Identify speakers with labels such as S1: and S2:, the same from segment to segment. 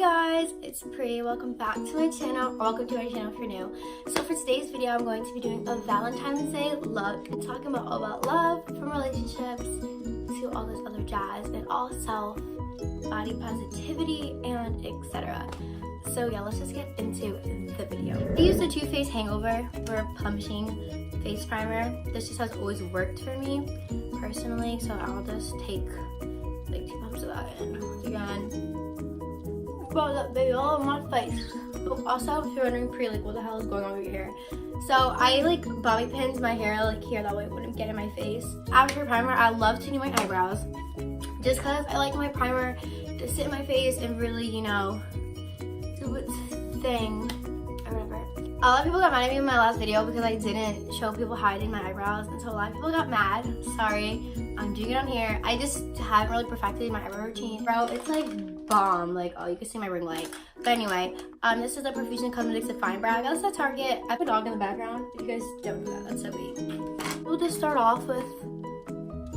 S1: guys, it's Pri. Welcome back to my channel, or welcome to my channel if you're new. So for today's video, I'm going to be doing a Valentine's Day look and talking about all about love, from relationships to all this other jazz, and all self, body positivity, and etc. So yeah, let's just get into the video. I use the Too Faced Hangover for Punishing Face Primer. This just has always worked for me personally, so I'll just take like 2 pumps of that in. Once again, brought that baby all over my face. Also, if you're wondering, Pri, like, what the hell is going on with your hair? So I like bobby pins my hair like here, that way it wouldn't get in my face. After primer, I love to do my eyebrows, just because I like my primer to sit in my face and really, you know, do its thing or whatever. A lot of people got mad at me in my last video because I didn't show people hiding my eyebrows, and so a lot of people got mad. Sorry, I'm doing it on here. I just haven't really perfected my eyebrow routine. Bro, it's like bomb. Like, oh, you can see my ring light. But anyway, this is the Profusion Cosmetics Define Brow. I got this at Target. I have a dog in the background. You guys don't do that. That's so weird. We'll just start off with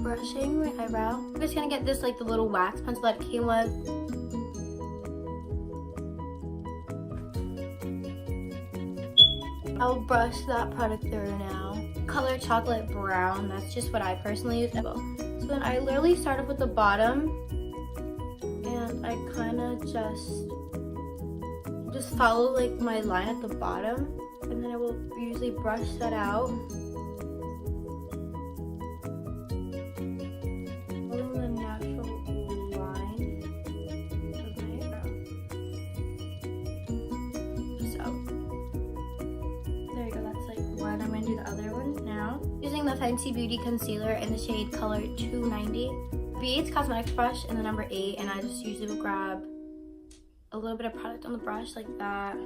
S1: brushing my eyebrow. I'm just gonna get this like the little wax pencil that it came with. I'll brush that product through now. Color Chocolate Brown, that's just what I personally use. So then I literally start off with the bottom, and I kind of just follow like my line at the bottom, and then I will usually brush that out. Following the natural line of my eyebrow. There you go, that's like one. I'm gonna do the other one now. Using the Fenty Beauty Concealer in the shade Color 290. B8's Cosmetics brush in the number 8, and I just usually will grab a little bit of product on the brush like that.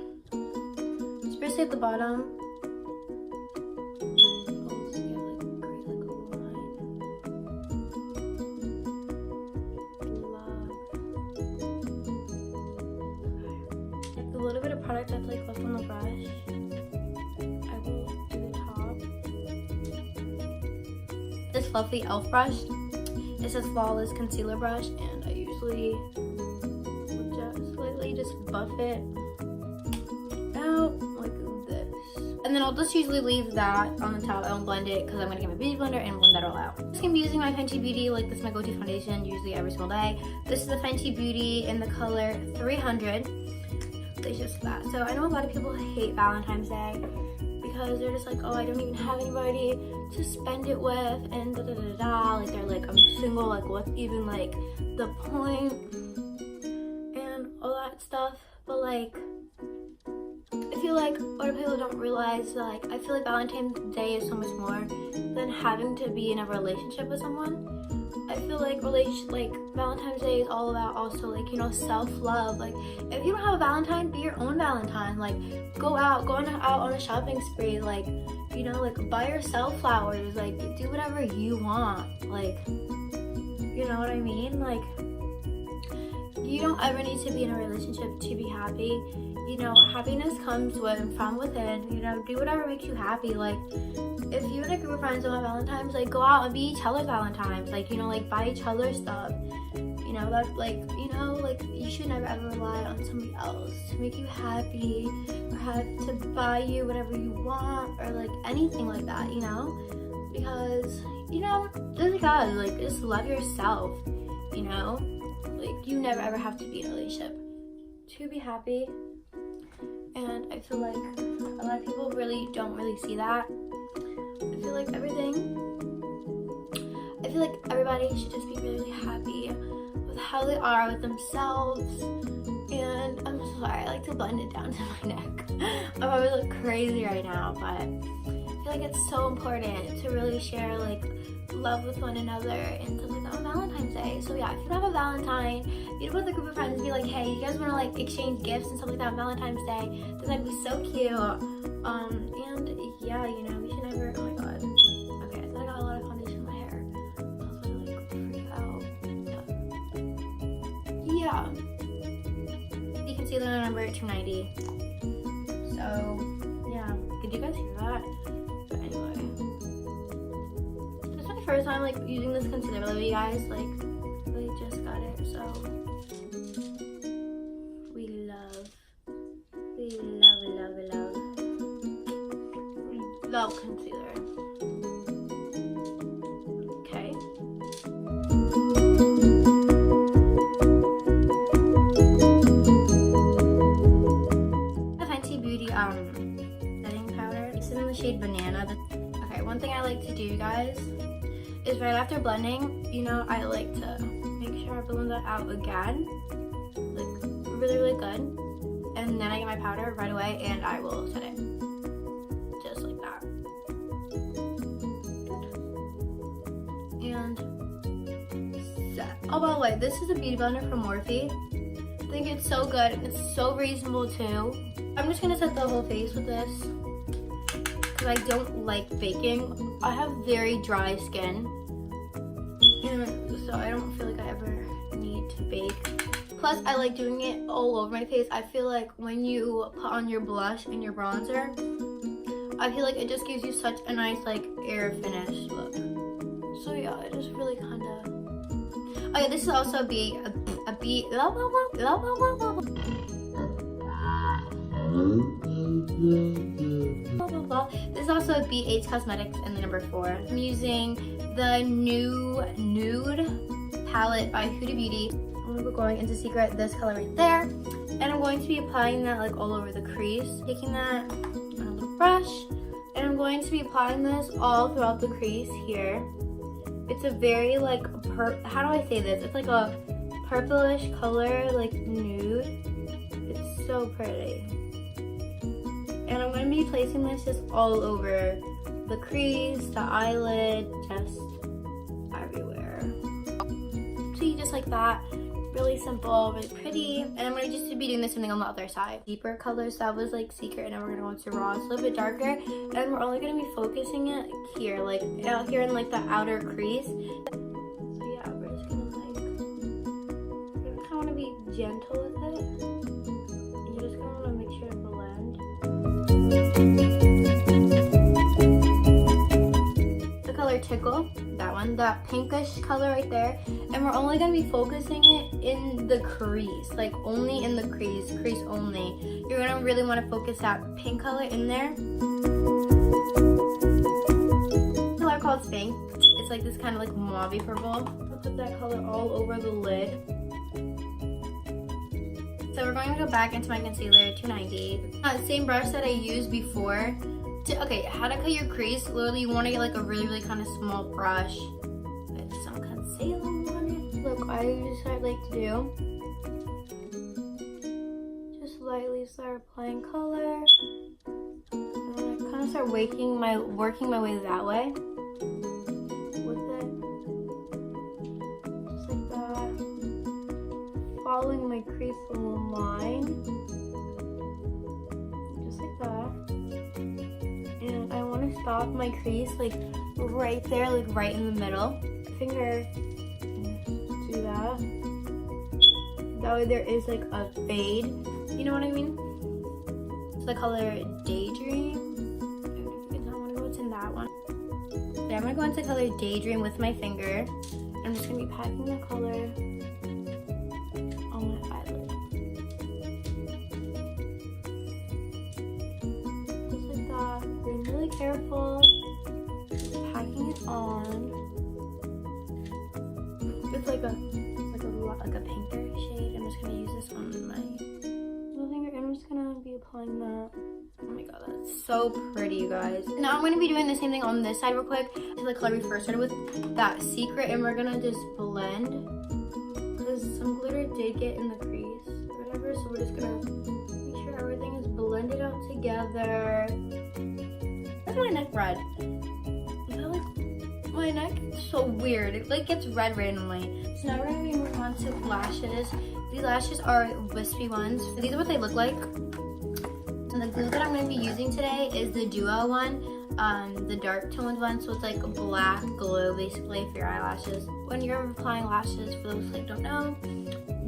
S1: Especially at the bottom. The little bit of product that's like left on the brush, I will do the top. This fluffy e.l.f. brush, it says Flawless Concealer Brush, and I usually will just slightly just buff it out like this. And then I'll just usually leave that on the top. I won't blend it because I'm going to get my beauty blender and blend that all out. I'm just going to be using my Fenty Beauty, like this is my go-to foundation usually every single day. This is the Fenty Beauty in the color 300. It's just that. So I know a lot of people hate Valentine's Day because they're just like, oh, I don't even have anybody to spend it with, and da da da da. Like they're like, I'm single. Like what's even like the point, and all that stuff. But like, I feel like a lot of people don't realize, like, I feel like Valentine's Day is so much more than having to be in a relationship with someone. I feel like Valentine's Day is all about also, like, you know, self-love. Like, if you don't have a Valentine, be your own Valentine. Like, go out on a shopping spree. Like, you know, like, buy yourself flowers. Like, do whatever you want. Like, you know what I mean? Like, you don't ever need to be in a relationship to be happy. You know, happiness comes from within. You know, do whatever makes you happy. Like, if you and a group of friends don't have Valentine's, like, go out and be each other's Valentines. Like, you know, like, buy each other stuff. You know, that's like, you know, like, you should never ever rely on somebody else to make you happy, or have to buy you whatever you want, or like anything like that, you know? Because, you know, just God, like, just love yourself, you know? Like, you never ever have to be in a relationship to be happy. And I feel like a lot of people don't really see that. I feel like everybody should just be really happy with how they are with themselves. And I'm sorry, I like to blend it down to my neck. I probably look crazy right now, but I feel like it's so important to really share like love with one another and stuff like that on Valentine's Day. So yeah, if you don't have a Valentine, you go with a group of friends and be like, hey, you guys want to like exchange gifts and stuff like that on Valentine's Day? That'd be so cute. And yeah, you know, we should never. Oh my god. Okay, I thought I got a lot of foundation in my hair. I was gonna like freak out. Yeah. The concealer number 290. So yeah, did you guys hear that? But anyway, this is my first time like using this concealer, but you guys, like, I just got it, so we e.l.f. concealer. Okay. The Fenty Beauty setting powder. It's in the shade Banana. Okay, one thing I like to do, guys, is right after blending, you know, I like to make sure I blend that out again, like really, really good. And then I get my powder right away and I will set it. Just like that. And set. Oh, by the way, this is a beauty blender from Morphe. I think it's so good. It's so reasonable too. I'm just gonna set the whole face with this because I don't like baking. I have very dry skin, and so I don't feel like I ever need to bake. Plus, I like doing it all over my face. I feel like when you put on your blush and your bronzer, I feel like it just gives you such a nice, like, air finish look. So yeah, I just really kind of... Oh yeah, this is also this is also a BH Cosmetics and the number 4. I'm using the new Nude palette by Huda Beauty. I'm gonna be going into Secret, this color right there, and I'm going to be applying that like all over the crease. Taking that on a little brush, and I'm going to be applying this all throughout the crease here. It's a very like how do I say this? It's like a purplish color, like nude. It's so pretty. And I'm going to be placing this just all over the crease, the eyelid, just everywhere. See, just like that. Really simple, really pretty. And I'm going to just be doing the same thing on the other side. Deeper colors, that was like Secret, and now we're going to go into Raw. It's a little bit darker, and we're only going to be focusing it here, like out here in like the outer crease. So yeah, we're just going to like, you kind of want to be gentle with it. And you just kind of want to make sure to blend. The color Tickle, that one, that pinkish color right there, and we're only going to be focusing it in the crease, like only in the crease only. You're going to really want to focus that pink color in there. The color called Sphinx. It's like this kind of like mauve purple. I'll put that color all over the lid. So we're going to go back into my concealer, 290. Same brush that I used before. Okay, how to cut your crease. Literally, you want to get like a really, really kind of small brush with some concealer on it. Look, I just like to do. Just lightly start applying color. And then I kind of start working my way that way. With it. Just like that. Following my crease line. Just like that. And I want to stop my crease like right there, like right in the middle. Finger, do that. That way there is like a fade. You know what I mean? It's the color Daydream. I don't know if you can tell. I'm gonna go into that one. Yeah, I'm gonna go into color Daydream with my finger. I'm just gonna be packing the color on my eyelid. Being really careful, packing it on. It's like a pinker shade. I'm just gonna use this on my little finger, and I'm just gonna be applying that. Oh my god, that's so pretty, you guys. Now I'm gonna be doing the same thing on this side real quick. This is the color we first started with, that Secret, and we're gonna just blend because some glitter did get in the crease or whatever. So we're just gonna make sure everything is blended out together. Why's my neck red? Is that like my neck? It's so weird. It like gets red randomly. So now we're gonna be moving on to lashes. These lashes are wispy ones. So these are what they look like. And the glue that I'm gonna be using today is the Duo one, the dark toned one. So it's like a black glue basically for your eyelashes. When you're applying lashes, for those that don't know,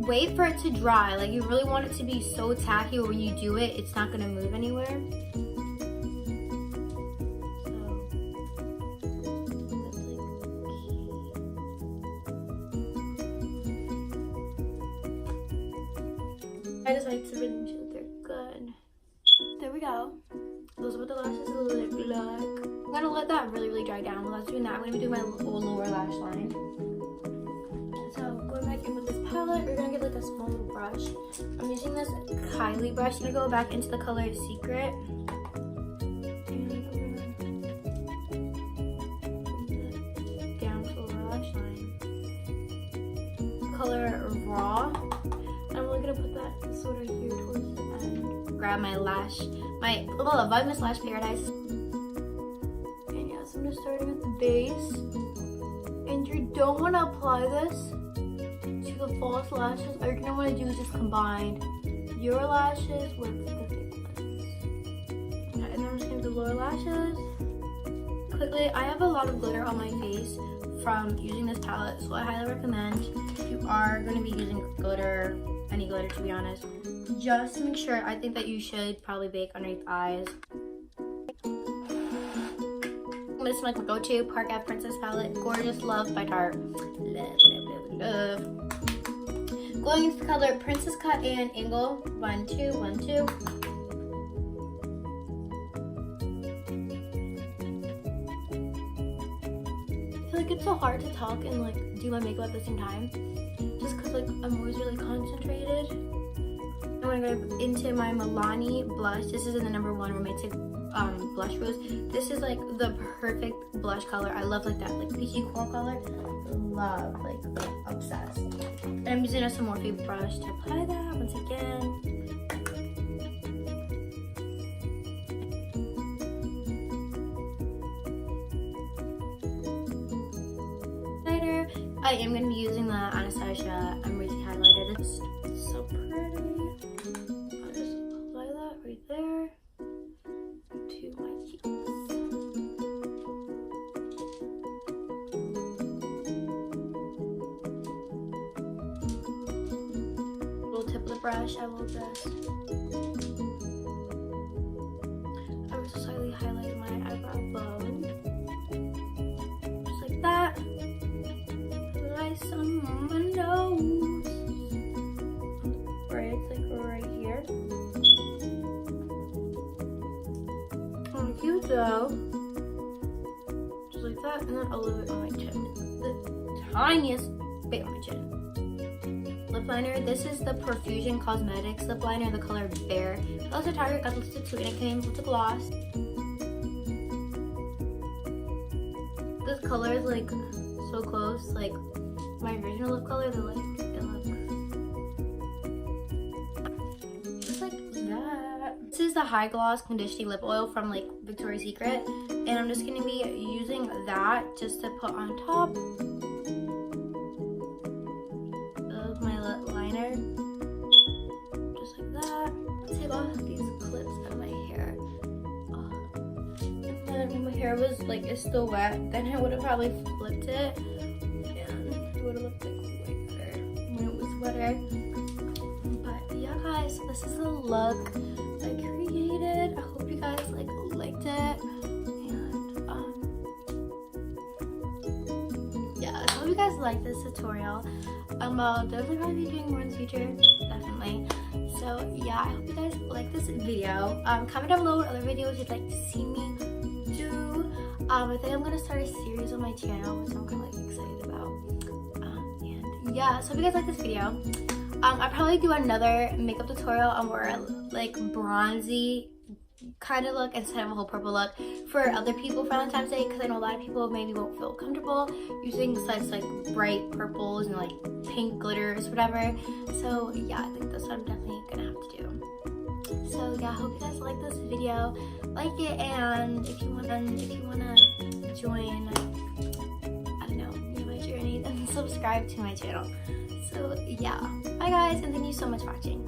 S1: wait for it to dry. Like you really want it to be so tacky, or when you do it, it's not gonna move anywhere. I just like to really make sure they're good. There we go. Those are what the lashes look like. gonna let that really dry down. While that's doing that, I'm gonna be doing my lower lash line. So going back in with this palette, we're gonna get like a small little brush. I'm using this Kylie brush. I'm gonna go back into the color Secret. And I'm gonna down to the lash line. Color Raw. And I'm really gonna put that sort of here towards the end. Grab my Voluminous Lash Paradise. And yes, I'm just starting at the base. And you don't want to apply this to the false lashes. All you're gonna want to do is just combine your lashes with the fake ones. Okay, and then I'm just gonna do lower lashes. Quickly, I have a lot of glitter on my face from using this palette, so I highly recommend if you are going to be using glitter, any glitter to be honest, just make sure. I think that you should probably bake underneath eyes. This is like my go-to Park Ave Princess palette. Gorgeous Love by Tarte. Love. Going into the color Princess Cut and Angle. 1, 2, 1, 2. I feel like it's so hard to talk and like do my makeup at the same time. Just because like I'm always really concentrated. I'm gonna go into my Milani blush. This is in the number 1 romantic blush rose. This is like the perfect blush color. I love like that like peachy coral color. Love, like obsessed. And I'm using a Morphe brush to apply that once again. Highlighter. I am going to be using the Anastasia Emerald highlighter. It's so pretty. I'll just apply that right there to my cheeks. Little tip of the brush, I will just slightly highlight my eyebrow bone. Just like that. Nice on my nose. Right, like right here. On a cute though. Just like that, and then a little bit on my chin. The tiniest bit on my chin. Lip liner. This is the Profusion Cosmetics lip liner in the color Bear. That was a Target, got listed too, and it came with a gloss. This color is like so close, like my original lip color. They're like, it looks just like that. This is the High Gloss Conditioning Lip Oil from like Victoria's Secret, and I'm just gonna be using that just to put on top of my lip liner, just like that. Take off these clips out of my hair. And then when my hair was like, it's still wet, then I would have probably flipped it, and it would have looked like way better when it was wetter. But yeah, guys, so this is the look I created. I hope you guys liked it, and yeah, I hope you guys like this tutorial. I'll definitely probably be doing more in the future, definitely. So yeah, I hope you guys like this video. Comment down below what other videos you'd like to see me do. I think I'm gonna start a series on my channel, which I'm kind of like excited about. And yeah, so if you guys like this video, I'll probably do another makeup tutorial on more like bronzy kind of look instead of a whole purple look for other people for Valentine's Day, because I know a lot of people maybe won't feel comfortable using such like bright purples and like pink glitters, whatever. So yeah, I think that's what I'm definitely gonna have to do. So yeah, I hope you guys like this video, like it, and if you wanna join, I don't know, my journey, then subscribe to my channel. So yeah, bye guys, and thank you so much for watching.